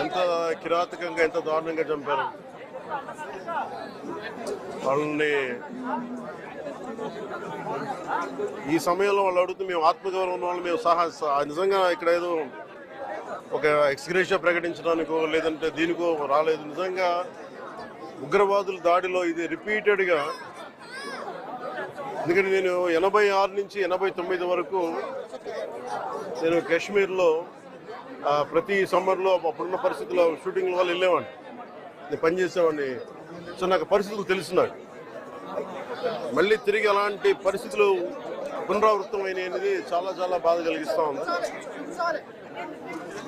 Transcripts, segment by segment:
ఎంత కిరాతకంగా ఎంత దారుణంగా చంపారు వాళ్ళని. ఈ సమయంలో వాళ్ళు అడుగుతూ మేము ఆత్మగౌరవం ఉన్న వాళ్ళు మేము నిజంగా ఇక్కడ ఏదో ఒక ఎక్స్గ్రేషియా ప్రకటించడానికో లేదంటే దీనికో రాలేదు. నిజంగా ఉగ్రవాదుల దాడిలో ఇది రిపీటెడ్గా, ఎందుకంటే నేను 86 నుంచి 89 వరకు నేను కాశ్మీర్లో ప్రతి సమ్మర్లో అప్పుడున్న పరిస్థితుల్లో షూటింగ్ వల్ల వెళ్ళేవాడిని, నేను పనిచేసేవాడిని. సో నాకు పరిస్థితులు తెలుసున్నాడు. మళ్ళీ తిరిగి అలాంటి పరిస్థితులు పునరావృతం అయినది చాలా చాలా బాధ కలిగిస్తూ ఉంది.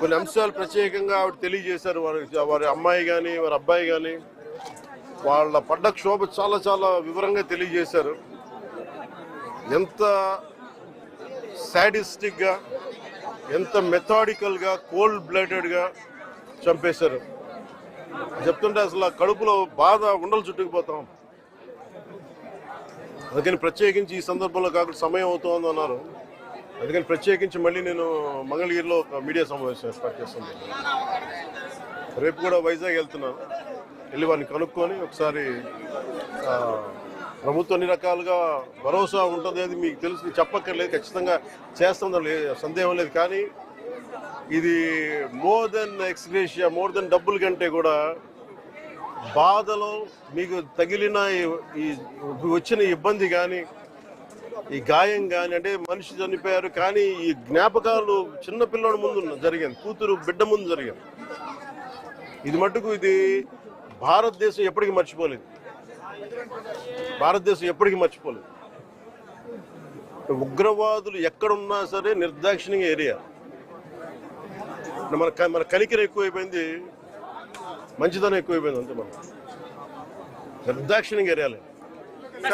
కొన్ని అంశాలు ప్రత్యేకంగా ఆవిడ తెలియజేశారు. వారి అమ్మాయి కానీ వారి అబ్బాయి కానీ వాళ్ళ పడ్డ క్షోభ చాలా చాలా వివరంగా తెలియజేశారు. ఎంత సాడిస్టిక్గా, ఎంత మెథాడికల్గా, కోల్డ్ బ్లడెడ్గా చంపేశారు చెప్తుంటే అసలు కడుపులో బాధ ఉండలు చుట్టుకుపోతాం. అందుకని ప్రత్యేకించి ఈ సందర్భంలో కాకుండా సమయం అవుతోంది అన్నారు. అందుకని ప్రత్యేకించి మళ్ళీ నేను మంగళగిరిలో ఒక మీడియా సమావేశం ఏర్పాటు చేస్తున్నాను. రేపు కూడా వైజాగ్ వెళ్తున్నాను. వెళ్ళి వారిని కనుక్కొని ఒకసారి ప్రభుత్వం అన్ని రకాలుగా భరోసా ఉంటుంది అది మీకు తెలుసు, చెప్పక్కర్లేదు, ఖచ్చితంగా చేస్తుందని సందేహం లేదు. కానీ ఇది more than ex gratia, more than డబ్బుల కంటే కూడా బాధలో మీకు తగిలిన ఈ వచ్చిన ఇబ్బంది కానీ, ఈ గాయం కానీ, అంటే మనిషి చనిపోయారు కానీ ఈ జ్ఞాపకాలు చిన్నపిల్లడి ముందు జరిగింది, కూతురు బిడ్డ ముందు జరిగింది. ఇది మట్టుకు ఇది భారతదేశం ఎప్పటికీ మర్చిపోలేదు. భారతదేశం ఎప్పటికీ మర్చిపోలేదు. ఉగ్రవాదులు ఎక్కడున్నా సరే నిర్దాక్షిణ్యంగా ఏరియా. మన కనికరం ఎక్కువైపోయింది, మంచిదనం ఎక్కువైపోయింది, అంతే. మనం నిర్దాక్షిణ్యంగా ఏరియాలి.